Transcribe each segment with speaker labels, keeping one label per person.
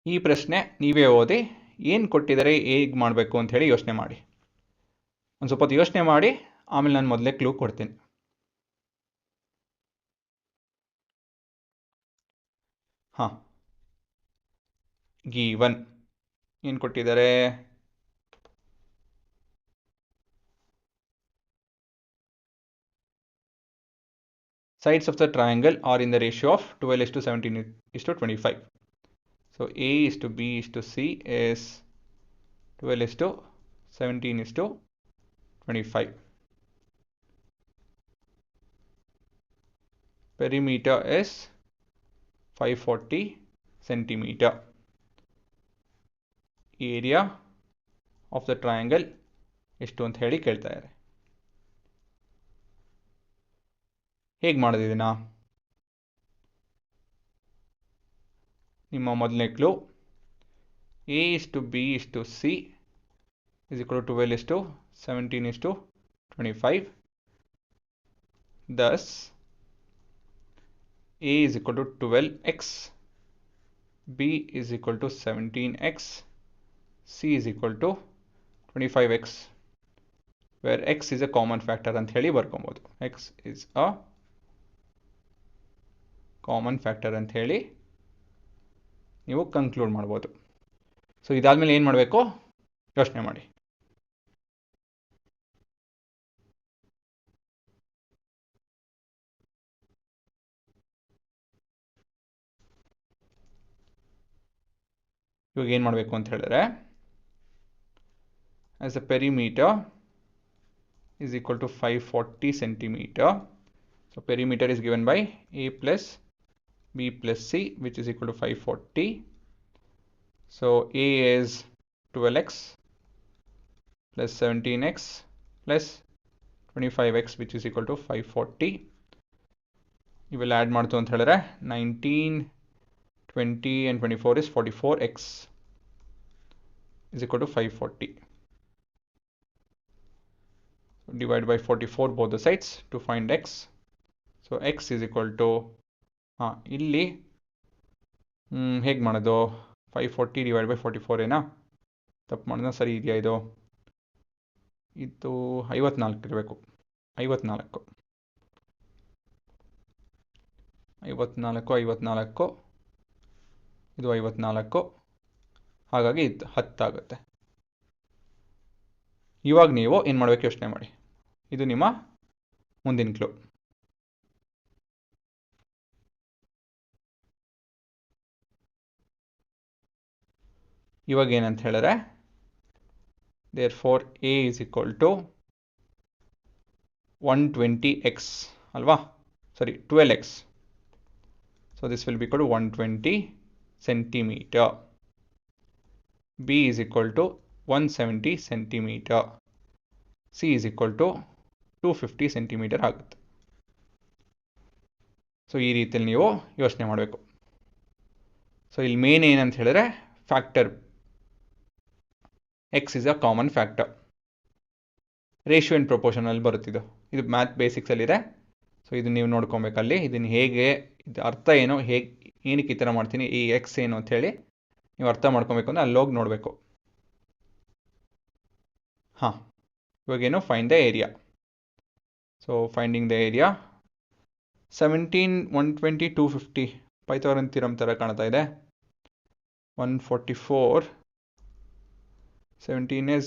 Speaker 1: ಈ ಪ್ರಶ್ನೆ ನೀವೇ ಓದಿ ಏನು ಕೊಟ್ಟಿದ್ದಾರೆ ಹೇಗೆ ಮಾಡಬೇಕು ಅಂತ ಹೇಳಿ ಯೋಚನೆ ಮಾಡಿ. ಒಂದು ಸ್ವಲ್ಪ ಹೊತ್ತು ಯೋಚನೆ ಮಾಡಿ, ಆಮೇಲೆ ನಾನು ಮೊದಲೇ ಕ್ಲೂ ಕೊಡ್ತೀನಿ. ಹಾಂ, ಗಿವನ್ ಏನು ಕೊಟ್ಟಿದ್ದಾರೆ? Sides of the triangle are in the ratio of 12:17:25. So A is to B is to C is 12:17:25. Perimeter is 540 centimeter. Area of the triangle ಎಷ್ಟು ಅಂತ ಹೇಳಿ ಕೇಳ್ತಾ ಇದ್ದಾರೆ. ಹೇಗೆ ಮಾಡೋದು ಇದನ್ನ? ನಿಮ್ಮ ಮೊದಲನೇ clue A is to B is to C is equal to 12:17:25. Thus A is equal to 12x, B is equal to 17x, C is equal to 25x, where x is a common factor ಅಂತ ಹೇಳಿ ಬರ್ಕೊಬೋದು. x is a common factor ಅಂತ ಹೇಳಿ ನೀವು conclude ಮಾಡ್ಬೋದು. So ಇದಾದ್ಮೇಲೆ ಏನು ಮಾಡಬೇಕು ಯೋಚನೆ ಮಾಡಿ. ಇವಾಗ ಏನು ಮಾಡಬೇಕು ಅಂತ ಹೇಳಿದ್ರೆ, as a perimeter is equal to 540 centimeter. So perimeter is given by A plus B plus C, which is equal to 540. So A is 12x plus 17x plus 25x, which is equal to 540. ಇವೆಲ್ಲ add ಮಾಡ್ತು ಅಂತ ಹೇಳಿದ್ರೆ 19, 20 and 24 is 44x is equal to 540. So divide by 44 both the sides to find x. So x is equal to ಇಲ್ಲಿ ಹೇಗೆ ಮಾಡೋದು? 540 divide by 44 ಏನಾ? ತಪ್ಪು ಮಾಡೋಣ, ಸರಿ ಇದೆಯಾ? ಇದು 54 ಇರಬೇಕು. 54 ಇದು 54, ಹಾಗಾಗಿ ಇದು 10 ಆಗುತ್ತೆ. ಇವಾಗ ನೀವು ಏನು ಮಾಡಬೇಕು ಯೋಚನೆ ಮಾಡಿ. ಇದು ನಿಮ್ಮ ಮುಂದಿನ ಕ್ಲೂ. ಇವಾಗ ಏನಂತ ಹೇಳಿದ್ರೆ, therefore A is equal to 120x ಅಲ್ವಾ? ಸಾರಿ 12x. So this will be equal to 120 centimeter. B is equal to 170 centimeter. C is equal to 250 centimeter ಆಗುತ್ತೆ. ಸೊ ಈ ರೀತಿಯಲ್ಲಿ ನೀವು ಯೋಚನೆ ಮಾಡಬೇಕು. ಸೊ ಇಲ್ಲಿ ಮೇನ್ ಏನಂತ ಹೇಳಿದ್ರೆ, factor X is a common factor. Ratio in ಪ್ರಪೋರ್ಷನಲ್ಲಿ ಬರುತ್ತಿದ್ದು, ಇದು ಮ್ಯಾಥ್ ಬೇಸಿಕ್ಸಲ್ಲಿದೆ. ಸೊ ಇದು ನೀವು ನೋಡ್ಕೊಬೇಕಲ್ಲಿ. ಇದನ್ನು ಹೇಗೆ, ಇದು ಅರ್ಥ ಏನು, ಏನಕ್ಕೆ ಈ ಥರ ಮಾಡ್ತೀನಿ, ಈ ಎಕ್ಸ್ ಏನು ಅಂತ ಹೇಳಿ ನೀವು ಅರ್ಥ ಮಾಡ್ಕೊಬೇಕು ಅಂದರೆ ಅಲ್ಲೋಗಿ ನೋಡಬೇಕು. ಇವಾಗೇನು find the area. So finding the area 17, 120, 250 Pythagorean theorem ಥರ ಕಾಣ್ತಾ ಇದೆ. 144, 17 is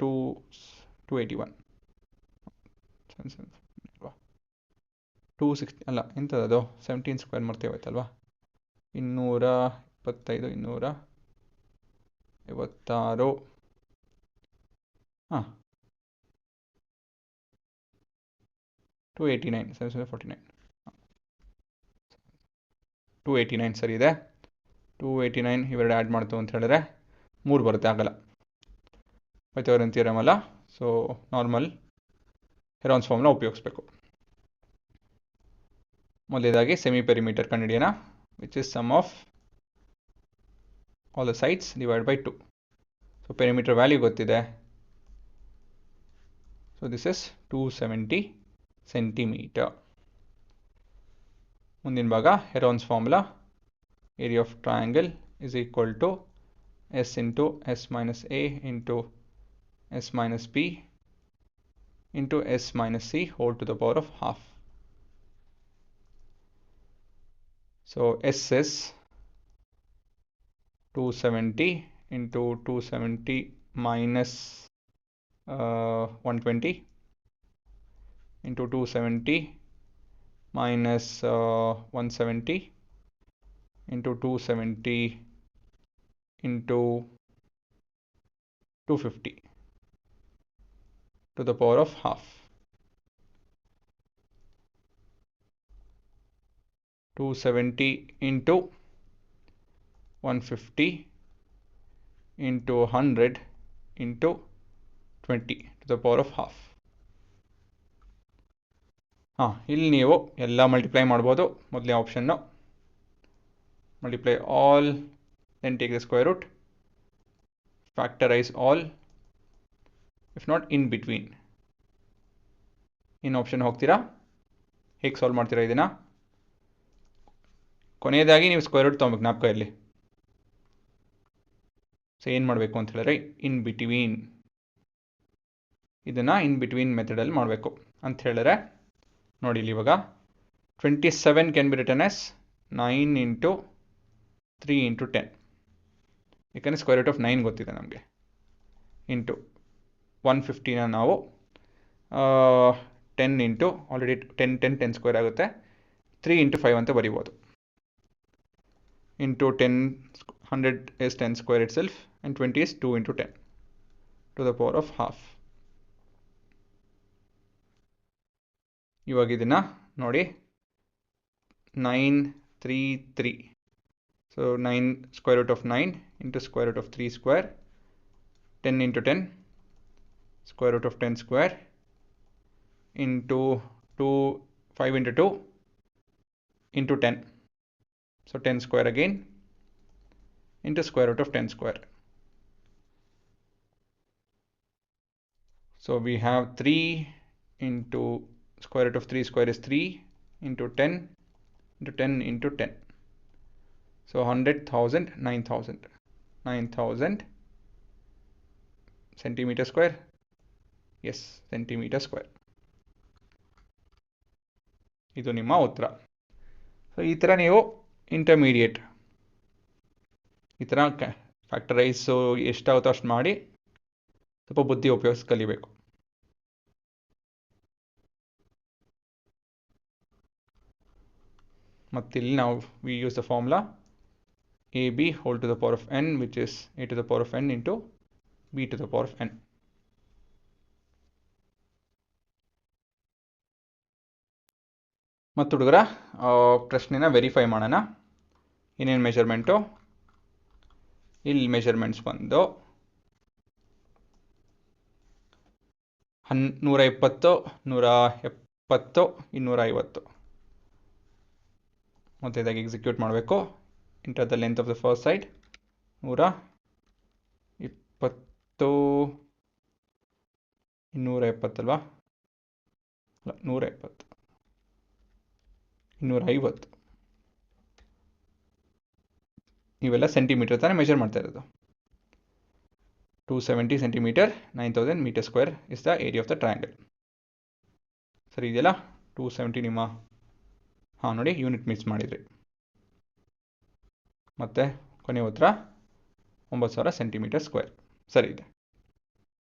Speaker 1: 281, 260 ಅಲ್ಲ, ಎಂಥದ್ದು 17 ಸ್ಕ್ವೇರ್ ಮರ್ತೆ ಹೋಯ್ತಲ್ವಾ? 225, 256, 289, 749, 289 ಸರಿ ಇದೆ. 289 ಇವೆರಡು ಆ್ಯಡ್ ಮಾಡ್ತು ಅಂತ ಹೇಳಿದ್ರೆ 3 ಬರುತ್ತೆ, ಆಗಲ್ಲ. ಪೈಥಾಗರನ್ ಥಿಯರಮ್ ಅಲ್ಲ, ಸೊ ನಾರ್ಮಲ್ ಹೆರಾನ್ಸ್ ಫಾರ್ಮ್ನ ಉಪಯೋಗಿಸ್ಬೇಕು. ಮೊದಲೇದಾಗಿ ಸೆಮಿ ಪೆರಿಮೀಟರ್ ಕಂಡುಹಿಡಿಯೋಣ, which is sum of all the sides divide by 2. So perimeter value ಗೊತ್ತಿದೆ. So this is 270 centimetre. ಮುಂದಿನ ಭಾಗ Heron's formula area of triangle is equal to S into S minus A into S minus B into S minus C whole to the power of half. So S is 270 into 270 minus 120 into 270 minus 170 into 270 into 250 to the power of half. 270 into 150 into 100 into 20 to the power of half. ಇಲ್ಲಿ ನೀವು ಎಲ್ಲ multiply ಮಾಡ್ಬೋದು. ಮೊದಲನೇ option multiply all, then take the square root, factorize all, if not in between. In option ಹೋಗ್ತೀರಾ, ಹೇಗೆ solve ಮಾಡ್ತೀರಾ ಇದನ್ನು? ಕೊನೆಯದಾಗಿ ನೀವು ಸ್ಕ್ವೇರ್ ರೂಟ್ ತೊಗೊಬೇಕು ಜ್ಞಾಪಕ ಇರಲಿ. ಸೊ ಏನು ಮಾಡಬೇಕು ಅಂತ ಹೇಳಿದ್ರೆ ಇನ್ ಬಿಟ್ವೀನ್, ಇದನ್ನು ಇನ್ ಬಿಟ್ವೀನ್ ಮೆಥಡಲ್ಲಿ ಮಾಡಬೇಕು ಅಂತ ಹೇಳಿದ್ರೆ ನೋಡಿ ಇಲ್ಲಿ ಇವಾಗ 27 can be return as 9 into 3 into 10, ಯಾಕಂದರೆ ಸ್ಕ್ವೇರ್ ರೂಟ್ ಆಫ್ 9 ಗೊತ್ತಿದೆ ನಮಗೆ, ಇಂಟು 150ನ ನಾವು 10 ಇಂಟು ಆಲ್ರೆಡಿ 10 ಸ್ಕ್ವೇರ್ ಆಗುತ್ತೆ, 3 ಇಂಟು 5 ಅಂತ ಬರಿಬೋದು, into 10, 100 is 10 square itself and 20 is 2 into 10 to the power of half. ಇವಾಗ ಇದನ್ನು ನೋಡಿ 933, so 9 square root of 9 into square root of 3 square, 10 into 10 square root of 10 square into 2, 5 into 2 into 10, so 10 square again into square root of 10 square. So we have 3 into square root of 3 square is 3 into 10 into 10 into 10. So 100,000, 9,000 centimeter square. Yes, centimeter square. ಇದು ನಿಮ್ಮ ಉತ್ತರ. So ಈ ಥರ ನೀವು intermediate ಈ ಥರ ಫ್ಯಾಕ್ಟರೈಸು ಎಷ್ಟಾಗುತ್ತೋ ಅಷ್ಟು ಮಾಡಿ ಸ್ವಲ್ಪ ಬುದ್ಧಿ ಉಪಯೋಗಿಸಿ ಕಲಿಬೇಕು. ಮತ್ತಿಲ್ಲಿ ನಾವು we use the formula AB whole to the power of n, which is a to the power of n into b to the power of n. ಮತ್ತು ಹುಡುಗರ ಪ್ರಶ್ನೆನ ವೆರಿಫೈ ಮಾಡೋಣ. ಏನೇನು ಮೆಜರ್ಮೆಂಟು, ಇಲ್ಲಿ ಮೆಜರ್ಮೆಂಟ್ಸ್ ಬಂದು 120, 170, 250. ಮತ್ತು ಇದಾಗಿ ಎಕ್ಸಿಕ್ಯೂಟ್ ಮಾಡಬೇಕು. Enter the length of the first side 120, 270 ಅಲ್ವಾ, ಅಲ್ಲ 170, 250, ಇವೆಲ್ಲ ಸೆಂಟಿಮೀಟರ್ ತಾನೇ ಮೆಜರ್ ಮಾಡ್ತಾ ಇರೋದು. 270 centimeter, 9000 meter square is the area of the triangle. ಸರಿ ಇದೆಯಲ್ಲ, 270 ನಿಮ್ಮ ನೋಡಿ ಯೂನಿಟ್ ಮಿಸ್ ಮಾಡಿದ್ರಿ. ಮತ್ತು ಕೊನೆಯ ಉತ್ತರ 9000 ಸೆಂಟಿಮೀಟರ್ ಸ್ಕ್ವೇರ್ ಸರಿ ಇದೆ.